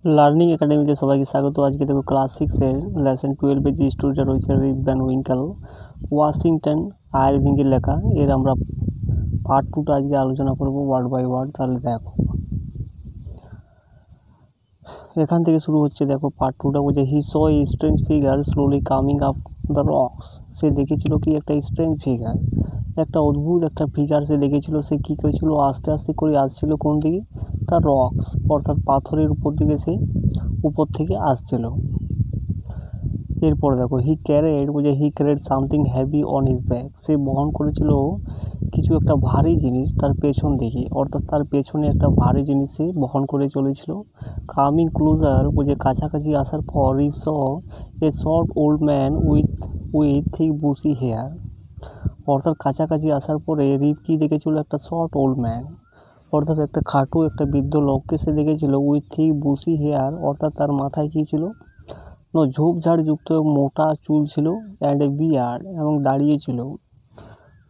Learning একাডেমিতে সবাইকে স্বাগত। আজকে দেখো ক্লাস 6-এর লেসন 12-এর যে স্টোরিটা রয়েছে রিপ ভ্যান উইঙ্কেল ওয়াশিংটন আইরভিংয়ের লেখা, এর আমরা পার্ট 2টা আজকে আলোচনা করব ওয়ার্ড বাই ওয়ার্ড। তাহলে দেখো এখান থেকে শুরু হচ্ছে। দেখো পার্ট 2টা বলছে he saw a strange figure slowly coming up the rocks. সে দেখেছিল কি একটা স্ট্রেঞ্জ ফিগার, একটা অদ্ভুত একটা ফিগার সে দেখেছিল। সে কী করেছিল, আস্তে আস্তে করে আসছিল কোন দিকে, তার রক্স অর্থাৎ পাথরের উপর দিকে সে উপর থেকে আসছিল। এরপর দেখো he carried something heavy on his back. সে বহন করেছিল কিছু একটা ভারী জিনিস তার পেছন দিকে, অর্থাৎ তার পেছনে একটা ভারী জিনিস সে বহন করে চলেছিল। কামিং ক্লোজার কাছাকাছি আসার পর Rip saw a short old man with thick bushy hair. অর্থাৎ কাছাকাছি আসার পরে রিপ কি দেখেছিল, একটা শর্ট ওল্ড ম্যান অর্থাৎ একটা খাটো একটা বৃদ্ধ লোককে সে দেখেছিল। উইথ থিক বুসি হেয়ার অর্থাৎ তার মাথায় কী ছিল, ঝোপঝাড়যুক্ত মোটা চুল ছিল, অ্যান্ড এ বিয়ার্ড এবং দাঁড়িয়ে ছিল,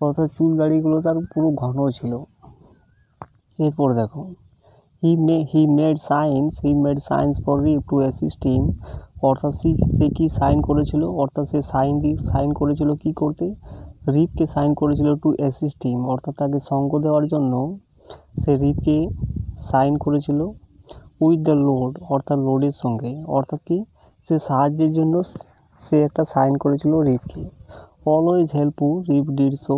অর্থাৎ চুল দাড়িগুলো তার পুরো ঘন ছিল। এরপর দেখো he made signs for Rip to assist him. অর্থাৎ সে কি সাইন করেছিল, অর্থাৎ সে সাইন করেছিল কি করতে, রিপকে সাইন করেছিল টু অ্যাসিস্ট হিম অর্থাৎ তাকে সঙ্গ দেওয়ার জন্য সে রিপকে সাইন করেছিল। উইথ দ্য লোড অর্থাৎ লোডের সঙ্গে, অর্থাৎ কি সে সাহায্যের জন্য সে একটা সাইন করেছিল রিপকে। Always helpful Rip did so.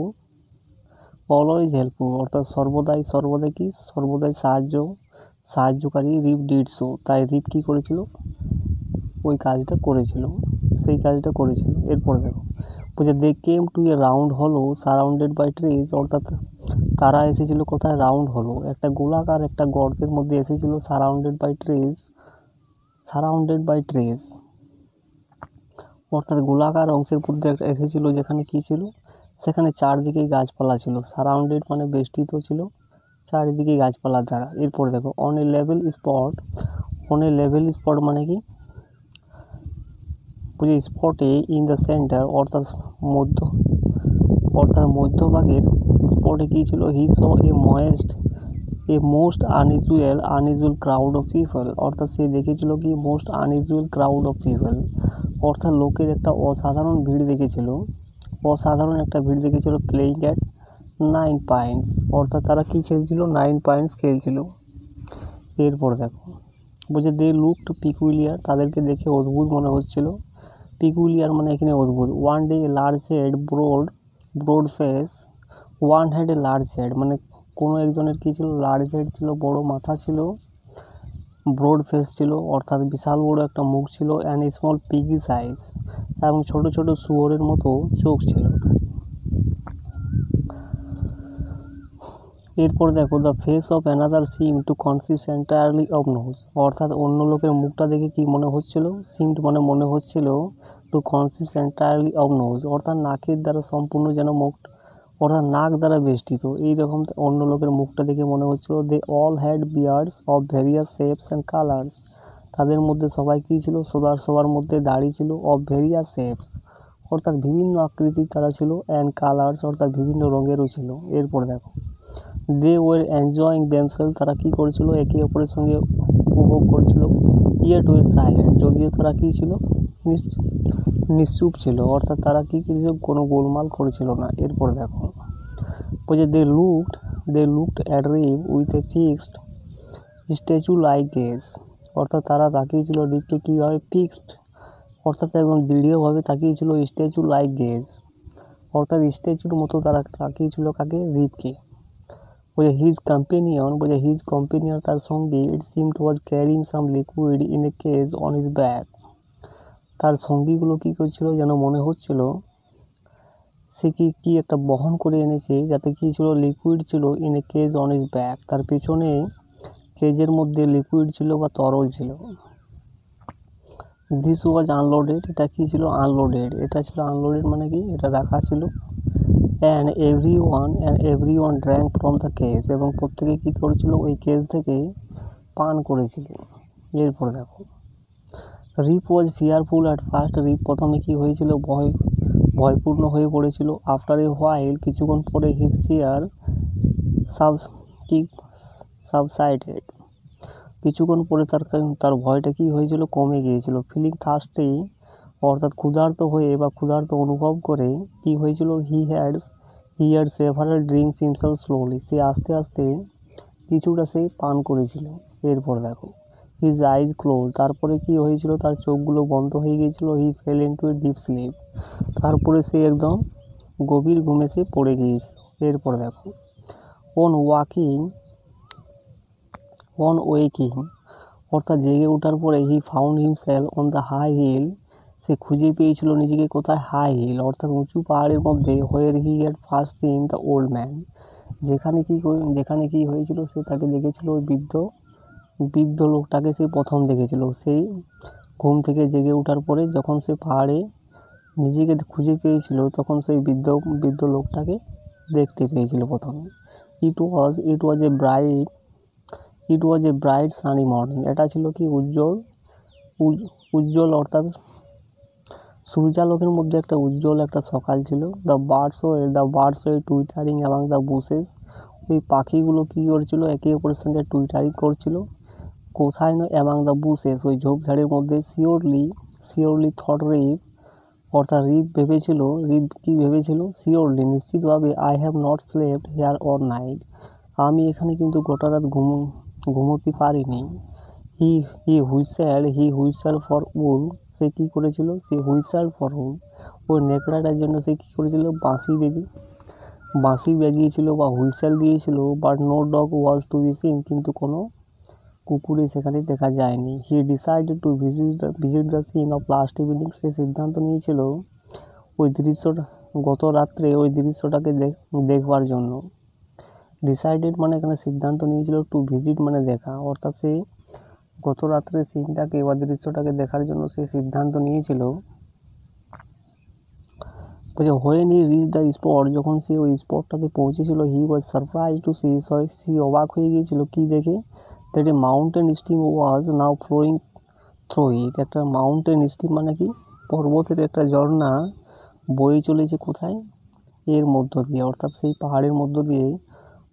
Always helpful অর্থাৎ সর্বদাই কি সর্বদাই সাহায্যকারী রিপ ডিড সো, তাই রিপ কী করেছিল, ওই কাজটা করেছিল, সেই কাজটা করেছিল। এরপর দেখো বলছে দে কেম টু এ রাউন্ড হলো সারাউন্ডেড বাই ট্রিজ। অর্থাৎ তারা এসেছিল কোথায়, রাউন্ড হলো একটা গোলাকার একটা গর্তের মধ্যে এসেছিল। সারাউন্ডেড বাই ট্রিজ অর্থাৎ গোলাকার অংশের মধ্যে এসেছিল যেখানে কী ছিল, সেখানে চারদিকে গাছপালা ছিল। সারাউন্ডেড মানে বেষ্টিত ছিল চারিদিকে গাছপালা দ্বারা। এরপর দেখো অন এ লেভেল স্পট মানে কি, বুঝে স্পটে ইন দ্য সেন্টার অর্থাৎ মধ্যভাগের স্পটে কী ছিল, he saw a most unusual crowd of people. অর্থাৎ সে দেখেছিল কি most unusual crowd of people অর্থাৎ লোকের একটা অসাধারণ ভিড় দেখেছিল, প্লেইং অ্যাট 9 পয়েন্টস অর্থাৎ তারা কি খেলছিল, 9 পয়েন্টস খেলছিল। এরপর দেখো বলছে দে লুকড পিকুলিয়ার, তাদেরকে দেখে অদ্ভুত মনে হচ্ছিল। পিকুলিয়ার মানে এখানে অদ্ভুত। One day large head broad face, one had a large head মানে কোনো একজনের কী ছিল, লার্জ হেড ছিল, বড় মাথা ছিল, ব্রড ফেস ছিল অর্থাৎ বিশাল বড় একটা মুখ ছিল, অ্যান্ড স্মল পিগি সাইজ এবং ছোট ছোট শুয়োরের মতো চোখ ছিল। এরপর দেখো the face of another seem to consist entirely of nose. অর্থাৎ অন্য লোকের মুখটা দেখে কি মনে হচ্ছিল, সিমড মানে মনে হচ্ছিল to consist entirely of nose অর্থাৎ নাকের দ্বারা সম্পূর্ণ যেন মুখ, অর্থাৎ নাক দ্বারা বেষ্টিত। এইরকম অন্য লোকের মুখটা দেখে মনে হচ্ছিল। They all had beards of various shapes and colours. তাদের মধ্যে সবাই কী ছিল, সবার মধ্যে দাড়ি ছিল, অফ ভেরিয়াস শেপস অর্থাৎ বিভিন্ন আকৃতির তারা ছিল, অ্যান্ড কালার্স অর্থাৎ বিভিন্ন রঙেরও ছিল। এরপর দেখো দে ওয়ার এনজয়িং দেমসেলস, তারা কী করেছিল, একে অপরের সঙ্গে উপভোগ করছিল। ইয়েট ওয়ার সাইলেন্ট, যদিও তারা কী ছিল, নিশ্চুপ ছিল অর্থাৎ তারা কী কিছু কোনো গোলমাল করেছিল না। এরপর দেখো বলছে they looked at Rip with a fixed statue like gaze. অর্থাৎ তারা তাকিয়েছিল রিপকে কীভাবে, ফিক্সড অর্থাৎ একদম দৃঢ়ভাবে তাকিয়েছিল, স্ট্যাচু লাইক গেজ অর্থাৎ স্ট্যাচুর মতো তারা তাকিয়েছিল কাকে, রিপকে। হিজ কম্পেনিয়ন তার সঙ্গে, ইট seemed was carrying some liquid in a cage on his back. তার সঙ্গীগুলো কী করছিল, যেন মনে হচ্ছিল সে কি একটা বহন করে এনেছে, যাতে কী ছিল, লিকুইড ছিল, in a cage on his back তার পেছনে কেজের মধ্যে লিকুইড ছিল বা তরল ছিল। দিস ওয়াজ আনলোডেড, এটা কী ছিল, আনলোডেড, এটা ছিল আনলোডেড মানে কি এটা রাখা ছিল। And every one drank from the cage এবং প্রত্যেকে কী করেছিল, ওই কেজ থেকে পান করেছিল। এরপর দেখো রিপ ওয়াজ ফিয়ারফুল অ্যাট ফার্স্ট, রিপ প্রথমে কী হয়েছিল, ভয়পূর্ণ হয়ে পড়েছিল। আফটার এ হোয়াইল কিছুক্ষণ পরে হিজ ফিয়ার সাবসাইডেড, কিছুক্ষণ পরে তার ভয়টা কি হয়েছিল, কমে গিয়েছিল। ফিলিং থার্স্টি অর্থাৎ ক্ষুধার্ত হয়ে বা ক্ষুধার্ত অনুভব করে কি হয়েছিল, he had several drinks himself slowly, সে আস্তে আস্তে কিছুটা সে পান করেছিল। এরপর দেখো হিজ আইজ ক্লোজ, তারপরে কি হয়েছিল, তার চোখগুলো বন্ধ হয়ে গিয়েছিল। He fell into a deep sleep, তারপরে সে একদম গভীর ঘুমে সে পড়ে গিয়েছিল। এরপর দেখো অন ওয়েকিং অর্থাৎ জেগে ওঠার পরে he found himself on the high hill, সে খুঁজে পেয়েছিল নিজেকে কোথায়, হাই হিল অর্থাৎ উঁচু পাহাড়ের মধ্যে, where he had first seen the old man, যেখানে কি হয়েছিল, সে তাকে দেখেছিল, ওই বৃদ্ধ লোকটাকে সে প্রথম দেখেছিল। সেই ঘুম থেকে জেগে ওঠার পরে যখন সে পাহাড়ে নিজেকে খুঁজে পেয়েছিল, তখন সেই বৃদ্ধ লোকটাকে দেখতে পেয়েছিল প্রথমে। ইট ওয়াজ এ ব্রাইট সানি মর্নিং, এটা ছিল কি উজ্জ্বল অর্থাৎ সূর্যালোকের মধ্যে একটা উজ্জ্বল একটা সকাল ছিল। The birds way twittering among the bushes, ওই পাখিগুলো কী করছিল, একে অপরের সঙ্গে টুইটারিং করছিল। কোথায় নয়, অ্যামাং দ্য বুশেস, ওই ঝোপঝাড়ের মধ্যে। শিওরলি থট রিপ, অর্থাৎ রিপ কি ভেবেছিল, শিওরলি নিশ্চিতভাবে, I have not slept here or night, আমি এখানে কিন্তু গোটা রাত ঘুমোতে পারিনি। হি হুইসেল ফর উল, সে কী করেছিল, সে হুইসেল ফর উল, ওই নেকড়াটার জন্য সে কী করেছিল, বাঁশি বাজিয়েছিল বা হুইসেল দিয়েছিল। But no dog was to be seen, কিন্তু কোনো কুকুরে সেখানে দেখা যায়নি। He decided to visit the scene of last evening, সে সিদ্ধান্ত নিয়েছিল ওই দৃশ্যটা, গত রাত্রে ওই দৃশ্যটাকে দেখবার জন্য। ডিসাইডেড মানে এখানে সিদ্ধান্ত নিয়েছিল, টু ভিজিট মানে দেখা, অর্থাৎ সে গত রাত্রে সিনটাকে বা দৃশ্যটাকে দেখার জন্য সে সিদ্ধান্ত নিয়েছিল। When he reach the spot, যখন সে ওই স্পটটাতে পৌঁছেছিল, he was surprise to see, সে অবাক হয়ে গিয়েছিল কি দেখে, that a mountain stream was now flowing through it, একটা মাউন্টেন স্ট্রিম মানে কি, পর্বতের একটা ঝর্ণা বয়ে চলেছে কোথায়, এর মধ্য দিয়ে, অর্থাৎ সেই পাহাড়ের মধ্য দিয়ে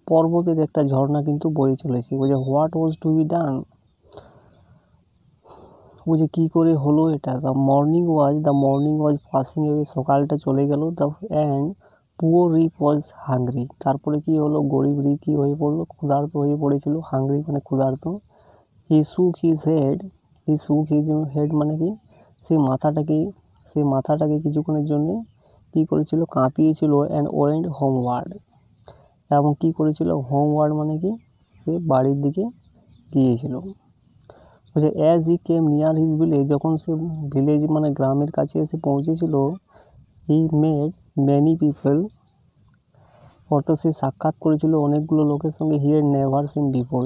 পর্বতের একটা ঝর্ণা কিন্তু বয়ে চলেছে। What was to be done, কী করে হলো এটা। The morning was passing away, সকালটা চলে গেল। And poor Rip was hungry, তারপরে কি হলো, গরিব রিপ কি হয়ে পড়লো, ক্ষুধার্ত হয়ে পড়েছিল। হাংরি মানে ক্ষুধার্ত। হি শুক হিজ হেড মানে কি, সে মাথাটাকে কিছুক্ষণের জন্য কি করেছিল, কাঁপিয়েছিল। অ্যান্ড ওয়েন্ট হোমওয়ার্ড, এবং কি করেছিল, হোমওয়ার্ড মানে কি, সে বাড়ির দিকে গিয়েছিল। As he came near his village, যখন সে ভিলেজ মানে গ্রামের কাছে এসে পৌঁছেছিল, হি মেড মেনি পিপল, অর্থাৎ সে সাক্ষাৎ করেছিল অনেকগুলো লোকের সঙ্গে। হি হ্যাড নেভার সিন বিফোর,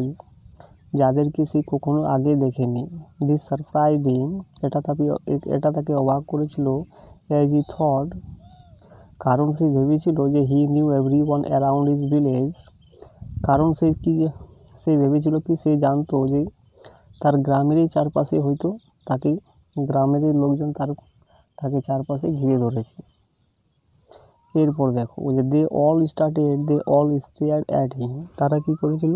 যাদেরকে সে কখনো আগে দেখেনি। দিস সারপ্রাইজড হিম, এটা তাকে অবাক করেছিল। অ্যাজ হি থট, কারণ সে ভেবেছিল যে he knew every one around his village, কারণ সে ভেবেছিল কি, সে জানতো যে তার গ্রামেরই চারপাশে হয়তো গ্রামের লোকজন তাকে চারপাশে ঘিরে ধরেছে। এরপর দেখো they all stared at him, তারা কি করেছিল,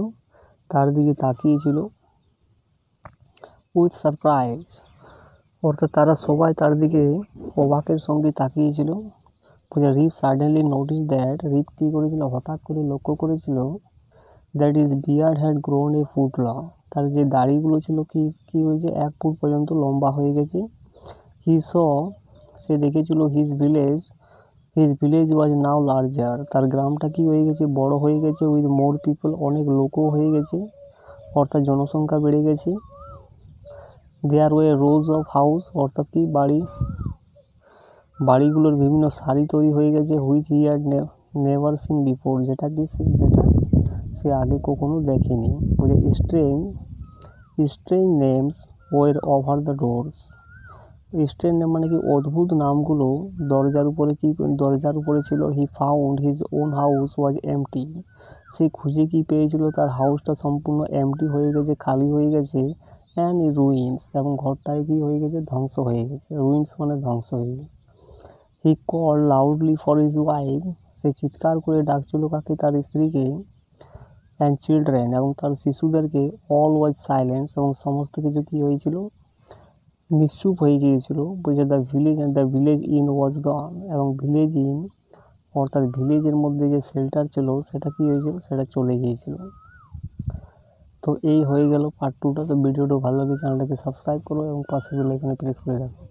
তার দিকে তাকিয়েছিল। উইথ সারপ্রাইজ, অর্থাৎ তারা সবাই তার দিকে অবাকের সঙ্গে তাকিয়েছিল। রিপ সাডেনলি নোটিস দ্যাট, রিপ কী করেছিল, হঠাৎ করে লক্ষ্য করেছিল, that is beard had grown A foot long, তার যে দাড়িগুলো ছিল কি হয়েছে, 1 ফুট পর্যন্ত লম্বা হয়ে গেছে। সে দেখেছিল হিজ ভিলেজ ওয়াজ নাও লার্জার, তার গ্রামটা কি হয়ে গেছে, বড় হয়ে গেছে। উইথ মোর পিপল, অনেক লোকও হয়ে গেছে, অর্থাৎ জনসংখ্যা বেড়ে গেছে। There were rows of house, অর্থাৎ কি বাড়িগুলোর বিভিন্ন সারি তৈরি হয়ে গেছে। Which he had never seen before, যেটা সে আগে কখনো দেখেনি। Strange names were over the doors, strange name মানে কি, অদ্ভুত নামগুলো দরজার উপরে ছিল। He found his own house was empty, সে খুঁজে কি পেয়েছিল, তার হাউসটা সম্পূর্ণ এমটি হয়ে গেছে, খালি হয়ে গেছে। অ্যান্ড রুইন্স, এবং ঘরটায় কি হয়ে গেছে, ধ্বংস হয়ে গেছে। রুইন্স মানে ধ্বংস হয়ে গেছে। He called loudly for his wife, সে চিৎকার করে ডাকছিল কাকে, তার স্ত্রীকে। অ্যান্ড চিলড্রেন, এবং তার শিশুদেরকে অল ওয়াজ সাইলেন্স, এবং সমস্ত কিছু কী হয়েছিল, নিশ্চুপ হয়ে গিয়েছিল। বলছে the village and the village inn was gone, এবং ভিলেজ ইন অর্থাৎ ভিলেজের মধ্যে যে শেল্টার ছিল সেটা কী হয়েছিল, সেটা চলে গিয়েছিল। তো এই হয়ে গেল পার্ট 2টা। তো ভিডিওটা ভালো লাগে চ্যানেলটাকে সাবস্ক্রাইব করো এবং পাশে বেল আইকনে প্রেস করে রাখো।